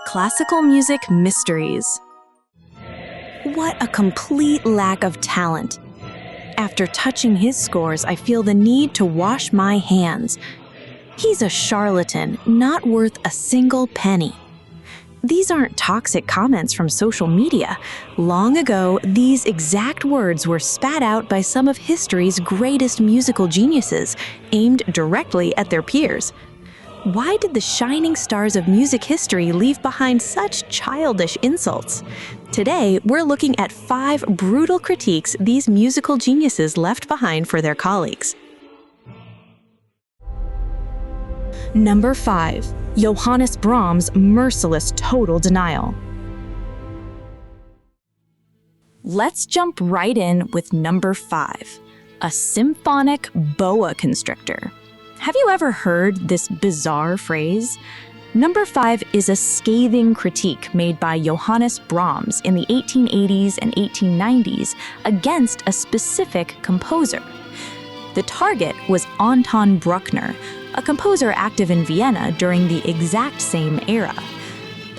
Classical music mysteries. What a complete lack of talent. After touching his scores, I feel the need to wash my hands. He's a charlatan, not worth a single penny. These aren't toxic comments from social media. Long ago, these exact words were spat out by some of history's greatest musical geniuses, aimed directly at their peers. Why did the shining stars of music history leave behind such childish insults? Today, we're looking at 5 brutal critiques these musical geniuses left behind for their colleagues. Number 5. Johannes Brahms' merciless total denial. Let's jump right in with number 5, a symphonic boa constrictor. Have you ever heard this bizarre phrase? Number 5 is a scathing critique made by Johannes Brahms in the 1880s and 1890s against a specific composer. The target was Anton Bruckner, a composer active in Vienna during the exact same era.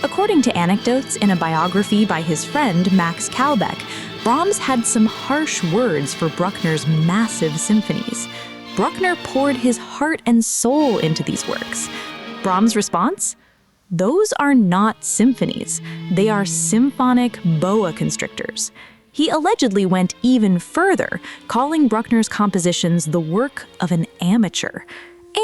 According to anecdotes in a biography by his friend Max Kalbeck, Brahms had some harsh words for Bruckner's massive symphonies. Bruckner poured his heart and soul into these works. Brahms' response? Those are not symphonies. They are symphonic boa constrictors. He allegedly went even further, calling Bruckner's compositions the work of an amateur.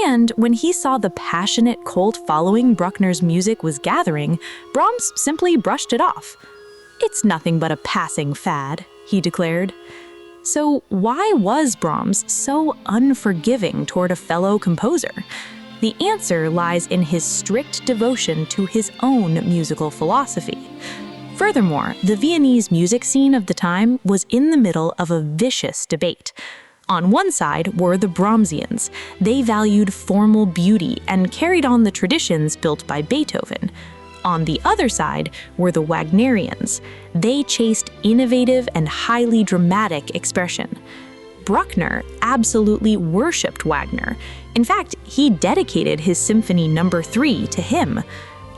And when he saw the passionate cult following Bruckner's music was gathering, Brahms simply brushed it off. "It's nothing but a passing fad," he declared. So why was Brahms so unforgiving toward a fellow composer? The answer lies in his strict devotion to his own musical philosophy. Furthermore, the Viennese music scene of the time was in the middle of a vicious debate. On one side were the Brahmsians. They valued formal beauty and carried on the traditions built by Beethoven. On the other side were the Wagnerians. They chased innovative and highly dramatic expression. Bruckner absolutely worshipped Wagner. In fact, he dedicated his Symphony No. 3 to him.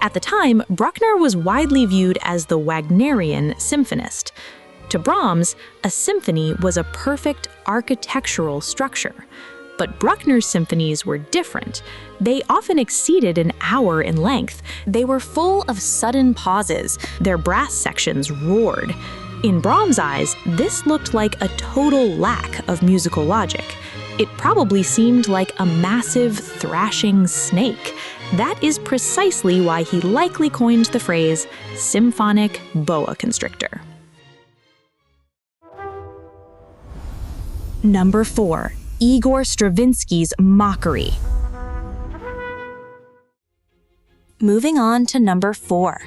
At the time, Bruckner was widely viewed as the Wagnerian symphonist. To Brahms, a symphony was a perfect architectural structure. But Bruckner's symphonies were different. They often exceeded an hour in length. They were full of sudden pauses. Their brass sections roared. In Brahms' eyes, this looked like a total lack of musical logic. It probably seemed like a massive, thrashing snake. That is precisely why he likely coined the phrase symphonic boa constrictor. Number 4. Igor Stravinsky's Mockery. Moving on to number 4.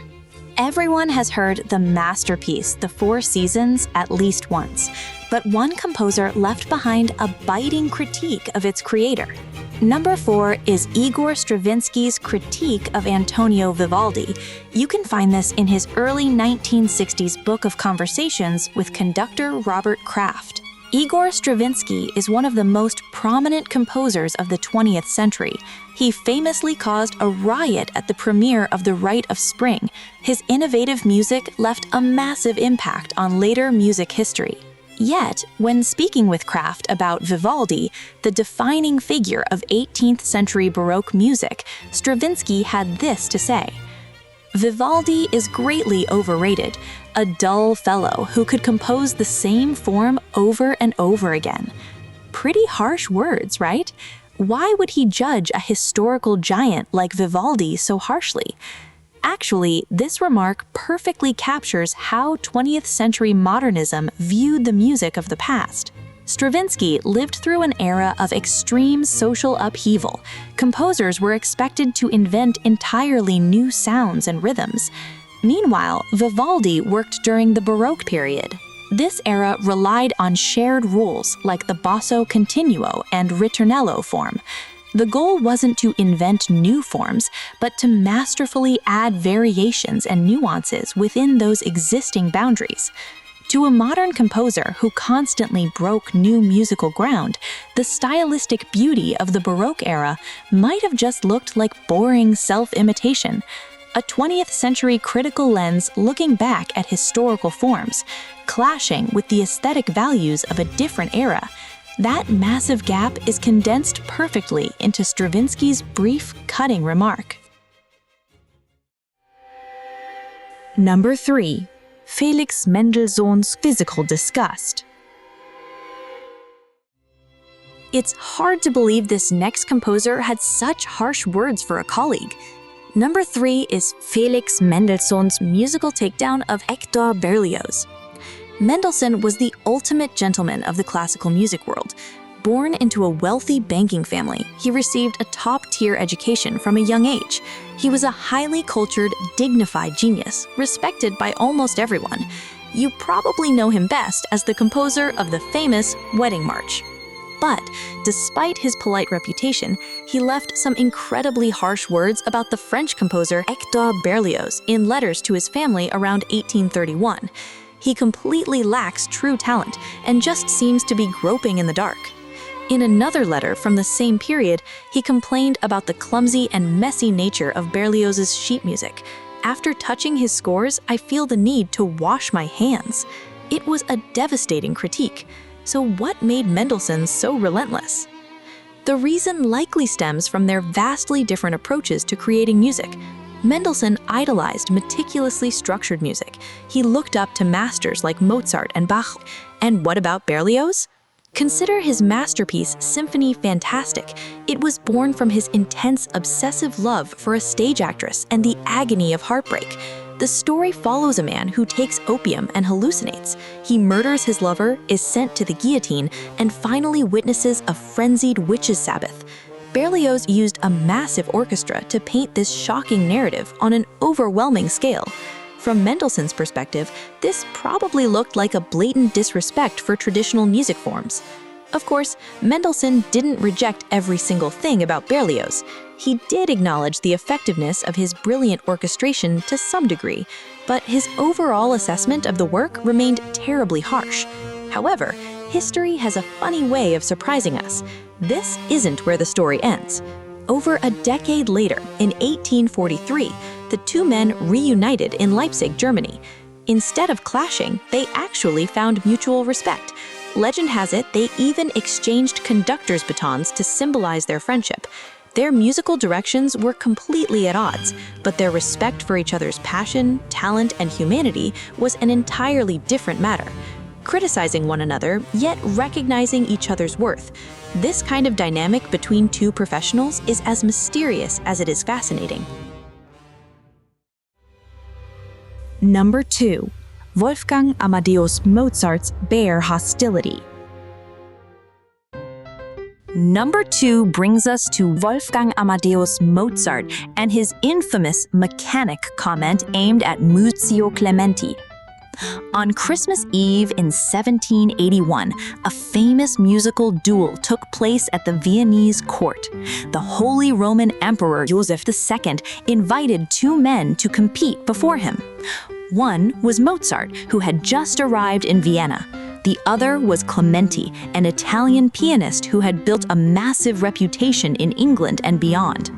Everyone has heard the masterpiece, The Four Seasons, at least once, but one composer left behind a biting critique of its creator. Number 4 is Igor Stravinsky's critique of Antonio Vivaldi. You can find this in his early 1960s book of conversations with conductor Robert Kraft. Igor Stravinsky is one of the most prominent composers of the 20th century. He famously caused a riot at the premiere of The Rite of Spring. His innovative music left a massive impact on later music history. Yet, when speaking with Kraft about Vivaldi, the defining figure of 18th century Baroque music, Stravinsky had this to say: "Vivaldi is greatly overrated, a dull fellow who could compose the same form over and over again." Pretty harsh words, right? Why would he judge a historical giant like Vivaldi so harshly? Actually, this remark perfectly captures how 20th century modernism viewed the music of the past. Stravinsky lived through an era of extreme social upheaval. Composers were expected to invent entirely new sounds and rhythms. Meanwhile, Vivaldi worked during the Baroque period. This era relied on shared rules like the basso continuo and ritornello form. The goal wasn't to invent new forms, but to masterfully add variations and nuances within those existing boundaries. To a modern composer who constantly broke new musical ground, the stylistic beauty of the Baroque era might have just looked like boring self-imitation. a 20th century critical lens looking back at historical forms, clashing with the aesthetic values of a different era. That massive gap is condensed perfectly into Stravinsky's brief, cutting remark. Number 3. Felix Mendelssohn's physical disgust. It's hard to believe this next composer had such harsh words for a colleague. Number 3 is Felix Mendelssohn's musical takedown of Hector Berlioz. Mendelssohn was the ultimate gentleman of the classical music world. Born into a wealthy banking family, he received a top-tier education from a young age. He was a highly cultured, dignified genius, respected by almost everyone. You probably know him best as the composer of the famous Wedding March. But despite his polite reputation, he left some incredibly harsh words about the French composer Hector Berlioz in letters to his family around 1831. He completely lacks true talent and just seems to be groping in the dark. In another letter from the same period, he complained about the clumsy and messy nature of Berlioz's sheet music. After touching his scores, I feel the need to wash my hands. It was a devastating critique. So what made Mendelssohn so relentless? The reason likely stems from their vastly different approaches to creating music. Mendelssohn idolized meticulously structured music. He looked up to masters like Mozart and Bach. And what about Berlioz? Consider his masterpiece, Symphony Fantastic. It was born from his intense, obsessive love for a stage actress and the agony of heartbreak. The story follows a man who takes opium and hallucinates. He murders his lover, is sent to the guillotine, and finally witnesses a frenzied witches' sabbath. Berlioz used a massive orchestra to paint this shocking narrative on an overwhelming scale. From Mendelssohn's perspective, this probably looked like a blatant disrespect for traditional music forms. Of course, Mendelssohn didn't reject every single thing about Berlioz. He did acknowledge the effectiveness of his brilliant orchestration to some degree, but his overall assessment of the work remained terribly harsh. However, history has a funny way of surprising us. This isn't where the story ends. Over a decade later, in 1843, the two men reunited in Leipzig, Germany. Instead of clashing, they actually found mutual respect. Legend has it they even exchanged conductors' batons to symbolize their friendship. Their musical directions were completely at odds, but their respect for each other's passion, talent, and humanity was an entirely different matter. Criticizing one another, yet recognizing each other's worth. This kind of dynamic between two professionals is as mysterious as it is fascinating. Number 2. Wolfgang Amadeus Mozart's bare hostility. Number 2 brings us to Wolfgang Amadeus Mozart and his infamous mechanic comment aimed at Muzio Clementi. On Christmas Eve in 1781, a famous musical duel took place at the Viennese court. The Holy Roman Emperor Joseph II invited two men to compete before him. One was Mozart, who had just arrived in Vienna. The other was Clementi, an Italian pianist who had built a massive reputation in England and beyond.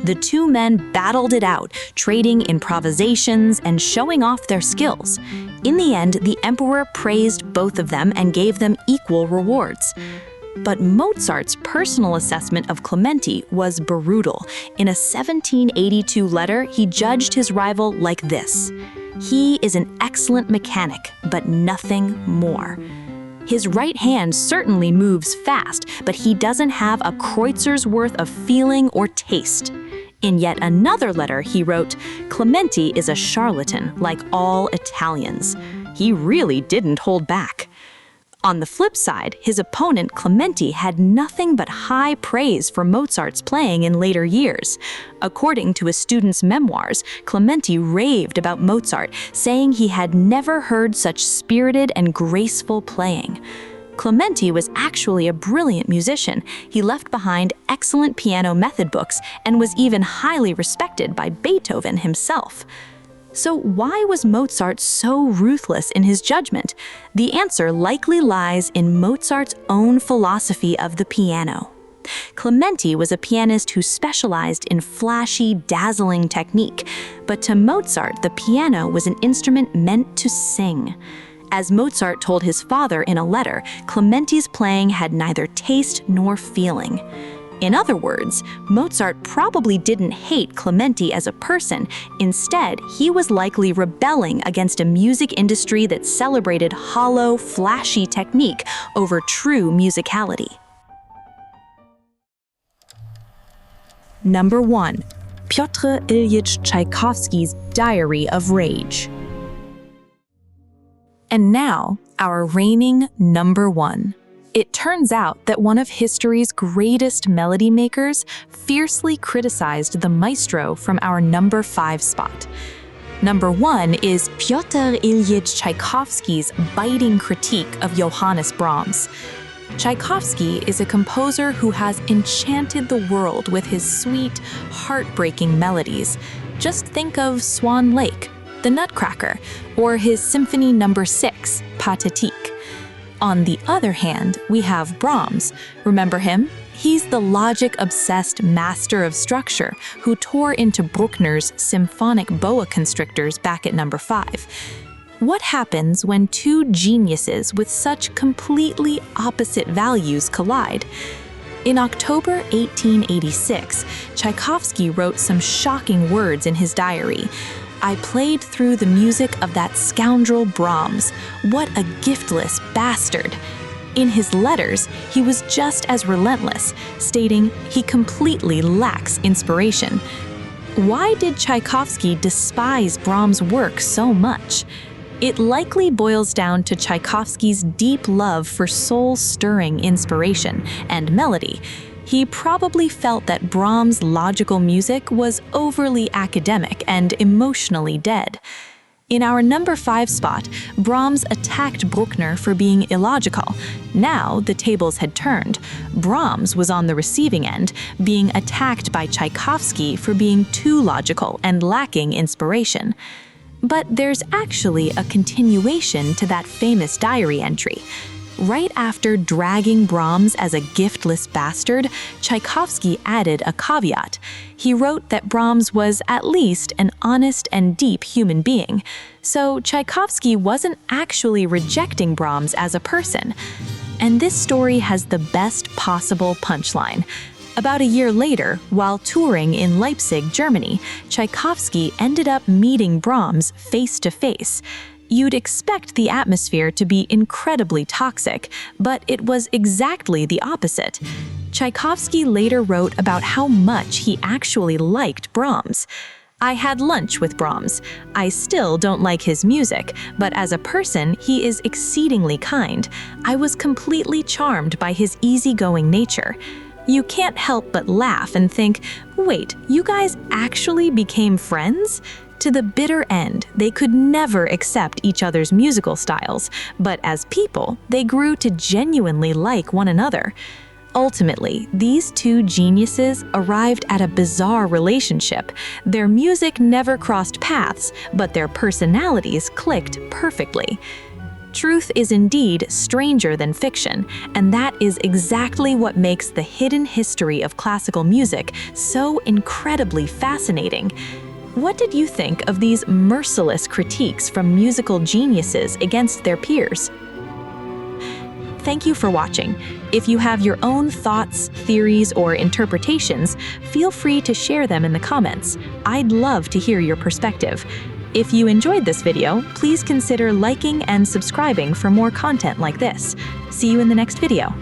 The two men battled it out, trading improvisations and showing off their skills. In the end, the emperor praised both of them and gave them equal rewards. But Mozart's personal assessment of Clementi was brutal. In a 1782 letter, he judged his rival like this: "He is an excellent mechanic, but nothing more. His right hand certainly moves fast, but he doesn't have a Kreutzer's worth of feeling or taste." In yet another letter, he wrote, "Clementi is a charlatan, like all Italians." He really didn't hold back. On the flip side, his opponent Clementi had nothing but high praise for Mozart's playing in later years. According to a student's memoirs, Clementi raved about Mozart, saying he had never heard such spirited and graceful playing. Clementi was actually a brilliant musician. He left behind excellent piano method books and was even highly respected by Beethoven himself. So why was Mozart so ruthless in his judgment? The answer likely lies in Mozart's own philosophy of the piano. Clementi was a pianist who specialized in flashy, dazzling technique, but to Mozart, the piano was an instrument meant to sing. As Mozart told his father in a letter, Clementi's playing had neither taste nor feeling. In other words, Mozart probably didn't hate Clementi as a person. Instead, he was likely rebelling against a music industry that celebrated hollow, flashy technique over true musicality. Number 1. Pyotr Ilyich Tchaikovsky's Diary of Rage. And now, our reigning number 1. It turns out that one of history's greatest melody makers fiercely criticized the maestro from our number 5 spot. Number 1 is Pyotr Ilyich Tchaikovsky's biting critique of Johannes Brahms. Tchaikovsky is a composer who has enchanted the world with his sweet, heartbreaking melodies. Just think of Swan Lake, The Nutcracker, or his Symphony No. 6, Pathétique. On the other hand, we have Brahms. Remember him? He's the logic-obsessed master of structure who tore into Bruckner's symphonic boa constrictors back at number 5. What happens when two geniuses with such completely opposite values collide? In October 1886, Tchaikovsky wrote some shocking words in his diary. "I played through the music of that scoundrel Brahms. What a giftless bastard." In his letters, he was just as relentless, stating he completely lacks inspiration. Why did Tchaikovsky despise Brahms' work so much? It likely boils down to Tchaikovsky's deep love for soul-stirring inspiration and melody. He probably felt that Brahms' logical music was overly academic and emotionally dead. In our number 5 spot, Brahms attacked Bruckner for being illogical. Now the tables had turned. Brahms was on the receiving end, being attacked by Tchaikovsky for being too logical and lacking inspiration. But there's actually a continuation to that famous diary entry. Right after dragging Brahms as a giftless bastard, Tchaikovsky added a caveat. He wrote that Brahms was at least an honest and deep human being. So Tchaikovsky wasn't actually rejecting Brahms as a person. And this story has the best possible punchline. About a year later, while touring in Leipzig, Germany, Tchaikovsky ended up meeting Brahms face to face. You'd expect the atmosphere to be incredibly toxic, but it was exactly the opposite. Tchaikovsky later wrote about how much he actually liked Brahms. "I had lunch with Brahms. I still don't like his music, but as a person, he is exceedingly kind. I was completely charmed by his easygoing nature." You can't help but laugh and think, wait, you guys actually became friends? To the bitter end, they could never accept each other's musical styles, but as people, they grew to genuinely like one another. Ultimately, these two geniuses arrived at a bizarre relationship. Their music never crossed paths, but their personalities clicked perfectly. Truth is indeed stranger than fiction, and that is exactly what makes the hidden history of classical music so incredibly fascinating. What did you think of these merciless critiques from musical geniuses against their peers? Thank you for watching. If you have your own thoughts, theories, or interpretations, feel free to share them in the comments. I'd love to hear your perspective. If you enjoyed this video, please consider liking and subscribing for more content like this. See you in the next video.